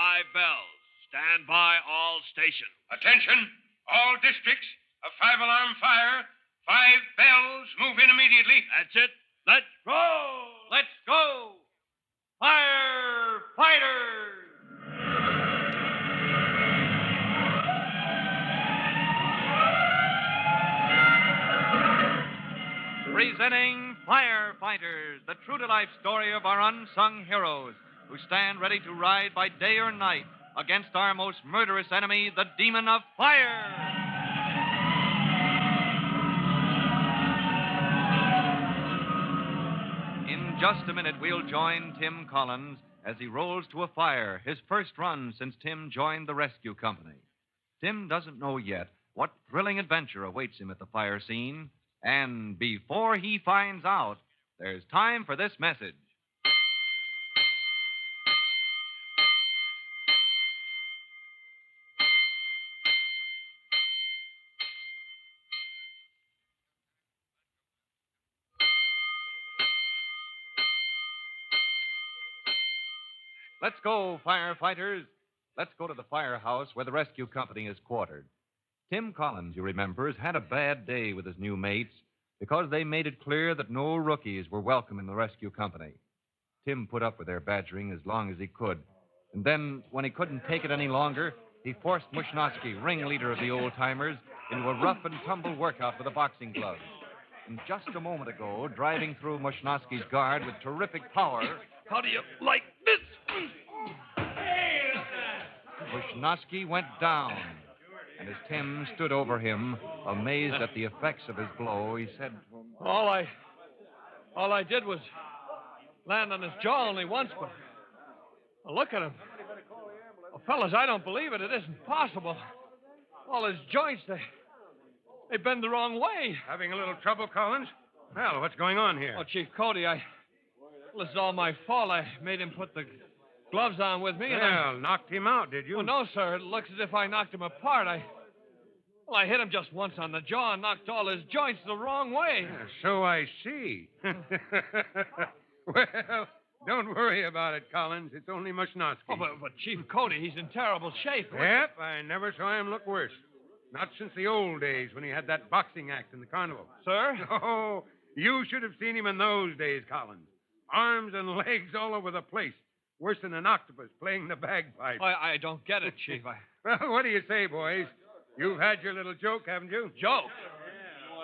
5 bells. Stand by all stations. Attention, all districts. A 5-alarm fire. 5 bells. Move in immediately. That's it. Let's roll. Let's go! Firefighters! Presenting Firefighters, the true-to-life story of our unsung heroes who stand ready to ride by day or night against our most murderous enemy, the demon of fire. In just a minute, we'll join Tim Collins as he rolls to a fire, his first run since Tim joined the rescue company. Tim doesn't know yet what thrilling adventure awaits him at the fire scene. And before he finds out, there's time for this message. Let's go, firefighters. Let's go to the firehouse where the rescue company is quartered. Tim Collins, you remember, has had a bad day with his new mates because they made it clear that no rookies were welcome in the rescue company. Tim put up with their badgering as long as he could. And then, when he couldn't take it any longer, he forced Mushnosky, ringleader of the old-timers, into a rough-and-tumble workout with a boxing glove. And just a moment ago, driving through Mushnosky's guard with terrific power... How do you like this? Mushnosky went down. And as Tim stood over him, amazed at the effects of his blow, he said... All I did was land on his jaw only once, but look at him. Well, fellas, I don't believe it. It isn't possible. All his joints, they bend the wrong way. Having a little trouble, Collins? Well, what's going on here? Oh, Chief Cody, this is all my fault. I made him put the gloves on with me, and Well, knocked him out, did you? Well, no, sir. It looks as if I knocked him apart. I hit him just once on the jaw and knocked all his joints the wrong way. Yeah, so I see. Well, don't worry about it, Collins. It's only Mushnosky. Oh, but Chief Cody, he's in terrible shape. Yep, I never saw him look worse. Not since the old days when he had that boxing act in the carnival. Sir? Oh, you should have seen him in those days, Collins. Arms and legs all over the place. Worse than an octopus playing the bagpipe. I don't get it, Chief. Well, what do you say, boys? You've had your little joke, haven't you? Joke?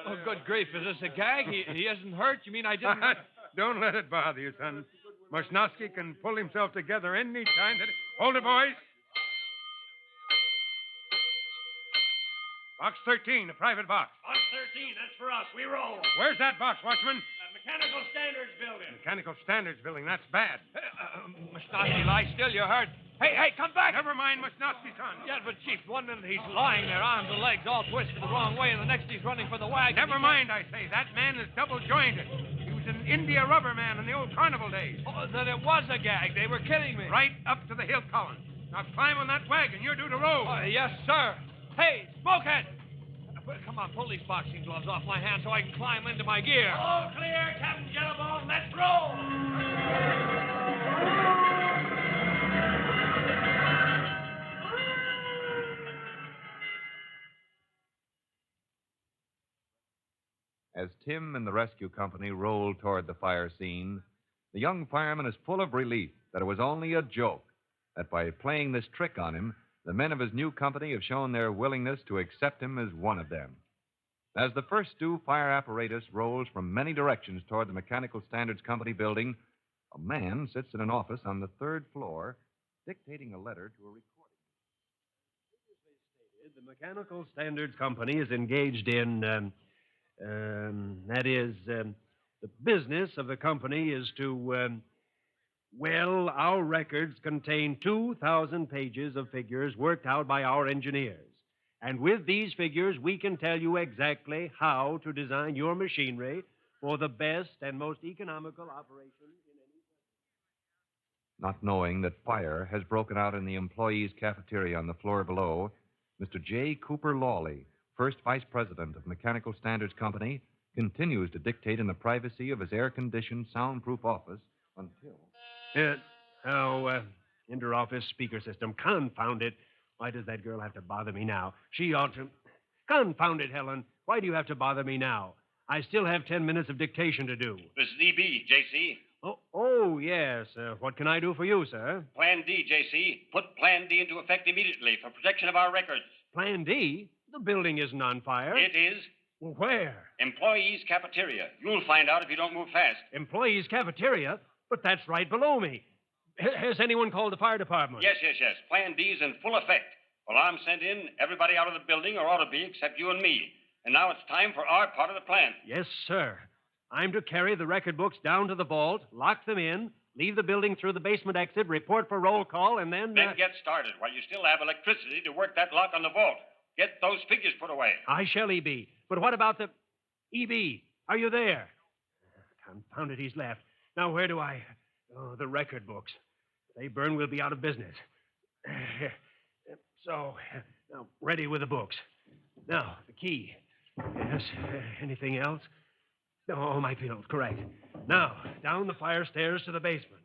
Oh, good grief. Is this a gag? He isn't hurt? You mean I didn't... Don't let it bother you, son. Mushnosky can pull himself together any time that... Hold it, boys. Box 13, the private box. Box 13, that's for us. We roll. Where's that box, Watchman? Mechanical Standards Building. Mechanical Standards Building. That's bad. Mushnosky, lie still. You're hurt. Hey, come back. Never mind Mushnosky, son. Yeah, but, Chief, 1 minute he's lying there, arms and legs all twisted the wrong way, and the next he's running for the wagon. Never mind, I say. That man is double-jointed. He was an India rubber man in the old carnival days. Oh, then it was a gag. They were kidding me. Right up to the hilt, Collins. Now climb on that wagon. You're due to roll. Yes, sir. Hey, Smokehead. Come on, pull these boxing gloves off my hand so I can climb into my gear. All clear, Captain Jellybone. Let's roll. As Tim and the rescue company rolled toward the fire scene, the young fireman is full of relief that it was only a joke, that by playing this trick on him, the men of his new company have shown their willingness to accept him as one of them. As the first stew fire apparatus rolls from many directions toward the Mechanical Standards Company building, a man sits in an office on the 3rd floor, dictating a letter to a recording. The Mechanical Standards Company is engaged in, the business of the company is to, our records contain 2,000 pages of figures worked out by our engineers. And with these figures, we can tell you exactly how to design your machinery for the best and most economical operation in any... Not knowing that fire has broken out in the employees' cafeteria on the floor below, Mr. J. Cooper Lawley, first vice president of Mechanical Standards Company, continues to dictate in the privacy of his air-conditioned, soundproof office until... Inter-office speaker system. Confound it. Why does that girl have to bother me now? She ought to... Confound it, Helen. Why do you have to bother me now? I still have 10 minutes of dictation to do. This is EB, JC. Oh, yes. What can I do for you, sir? Plan D, JC. Put Plan D into effect immediately for protection of our records. Plan D? The building isn't on fire. It is. Where? Employees' cafeteria. You'll find out if you don't move fast. Employees' cafeteria? But that's right below me. Has anyone called the fire department? Yes. Plan D's in full effect. Alarm sent in, everybody out of the building, or ought to be, except you and me. And now it's time for our part of the plan. Yes, sir. I'm to carry the record books down to the vault, lock them in, leave the building through the basement exit, report for roll call, and then... Then get started while you still have electricity to work that lock on the vault. Get those figures put away. I shall, E.B. But what about the... E.B., are you there? Confound it, he's left. Now, where do I... Oh, the record books. If they burn, we'll be out of business. So, now, ready with the books. Now, the key. Yes, anything else? Oh, my pills, correct. Now, down the fire stairs to the basement.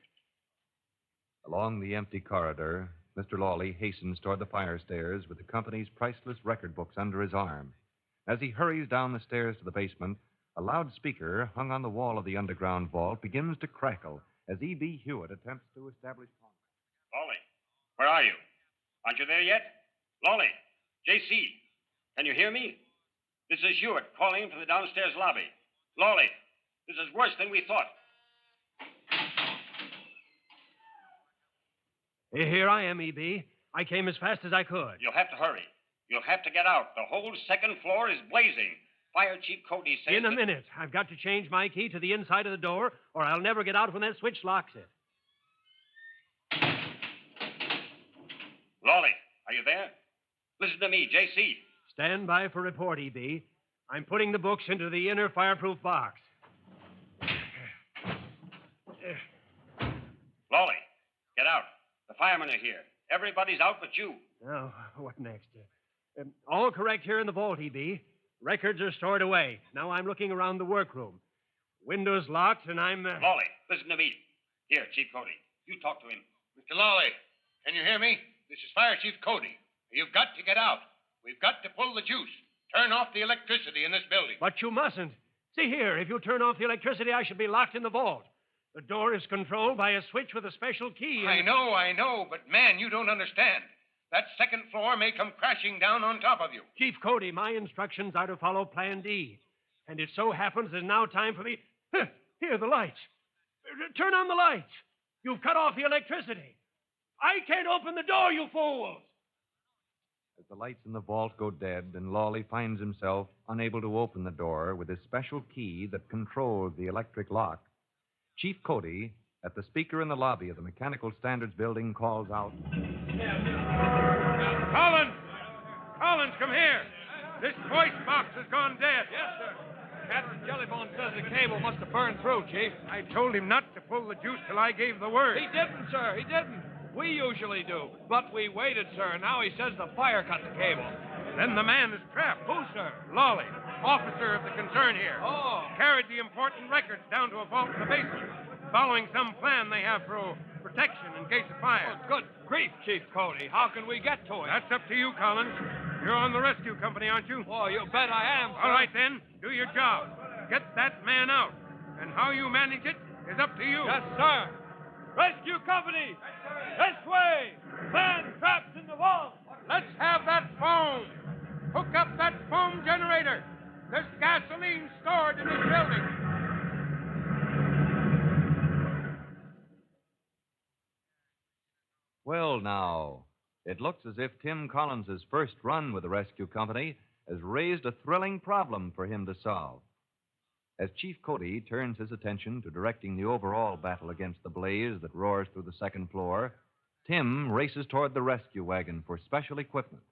Along the empty corridor, Mr. Lawley hastens toward the fire stairs with the company's priceless record books under his arm. As he hurries down the stairs to the basement, a loudspeaker hung on the wall of the underground vault begins to crackle as E.B. Hewitt attempts to establish contact. Lawley, where are you? Aren't you there yet? Lawley, JC, can you hear me? This is Hewitt calling from the downstairs lobby. Lawley, this is worse than we thought. Here I am, E.B. I came as fast as I could. You'll have to hurry. You'll have to get out. The whole second floor is blazing. Fire Chief Cody says... In a minute. I've got to change my key to the inside of the door, or I'll never get out when that switch locks it. Lawley, are you there? Listen to me, J.C. Stand by for report, E.B. I'm putting the books into the inner fireproof box. Lawley, get out. The firemen are here. Everybody's out but you. Now, what next? All correct here in the vault, E.B. Records are stored away. Now I'm looking around the workroom. Windows locked, and I'm... Lawley, listen to me. Here, Chief Cody. You talk to him. Mr. Lawley, can you hear me? This is Fire Chief Cody. You've got to get out. We've got to pull the juice. Turn off the electricity in this building. But you mustn't. See here, if you turn off the electricity, I shall be locked in the vault. The door is controlled by a switch with a special key. I know, but man, you don't understand. That second floor may come crashing down on top of you. Chief Cody, my instructions are to follow Plan D. And it so happens it's now time for me... Here, the lights. Turn on the lights. You've cut off the electricity. I can't open the door, you fools. As the lights in the vault go dead and Lawley finds himself unable to open the door with his special key that controls the electric lock, Chief Cody, at the speaker in the lobby of the Mechanical Standards Building, calls out... Collins! Collins, come here. This voice box has gone dead. Yes, sir. Captain Jellybone says the cable must have burned through, Chief. I told him not to pull the juice till I gave the word. He didn't, sir. He didn't. We usually do. But we waited, sir. Now he says the fire cut the cable. Then the man is trapped. Who, sir? Lawley, officer of the concern here. Oh. Carried the important records down to a vault in the basement, following some plan they have for protection in case of fire. Oh, good grief, Chief Cody. How can we get to him? That's up to you, Collins. You're on the rescue company, aren't you? Oh, you bet I am, sir. All right, then. Do your job. Get that man out. And how you manage it is up to you. Yes, sir. Rescue company! This way! Man trapped in the vault! Let's have that foam. Hook up that foam generator. There's gasoline stored in this building. Well, now, it looks as if Tim Collins' first run with the rescue company has raised a thrilling problem for him to solve. As Chief Cody turns his attention to directing the overall battle against the blaze that roars through the second floor, Tim races toward the rescue wagon for special equipment.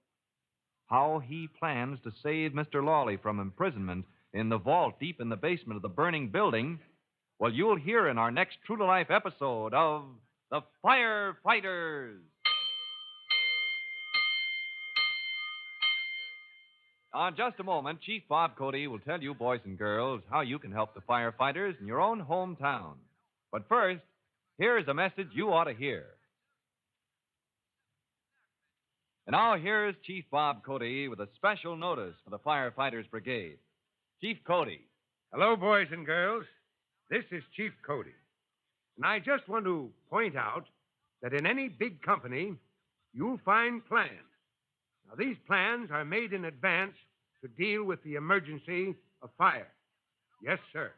How he plans to save Mr. Lawley from imprisonment in the vault deep in the basement of the burning building, well, you'll hear in our next true-to-life episode of The Firefighters. In just a moment, Chief Bob Cody will tell you, boys and girls, how you can help the firefighters in your own hometown. But first, here's a message you ought to hear. And now here's Chief Bob Cody with a special notice for the Firefighters Brigade. Chief Cody. Hello, boys and girls. This is Chief Cody. And I just want to point out that in any big company, you'll find plans. Now, these plans are made in advance to deal with the emergency of fire. Yes, sir.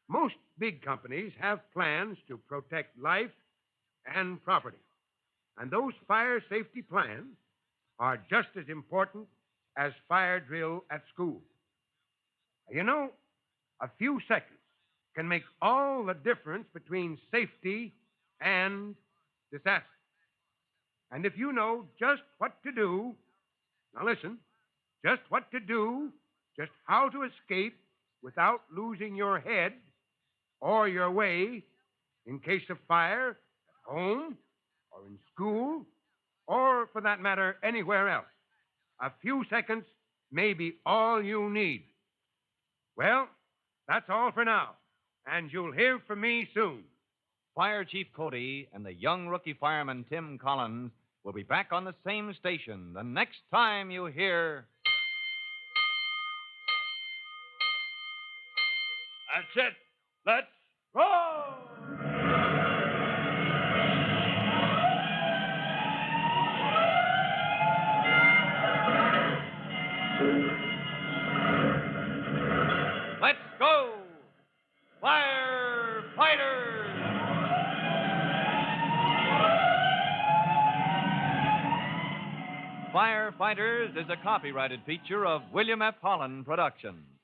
Most big companies have plans to protect life and property. And those fire safety plans are just as important as fire drill at school. You know, a few seconds can make all the difference between safety and disaster. And if you know just what to do, now listen, just what to do, just how to escape without losing your head or your way in case of fire at home or in school or, for that matter, anywhere else, a few seconds may be all you need. Well, that's all for now, and you'll hear from me soon. Fire Chief Cody and the young rookie fireman Tim Collins will be back on the same station the next time you hear. That's it. Let's roll! Let's go! Firefighters! Firefighters is a copyrighted feature of William F. Holland Productions.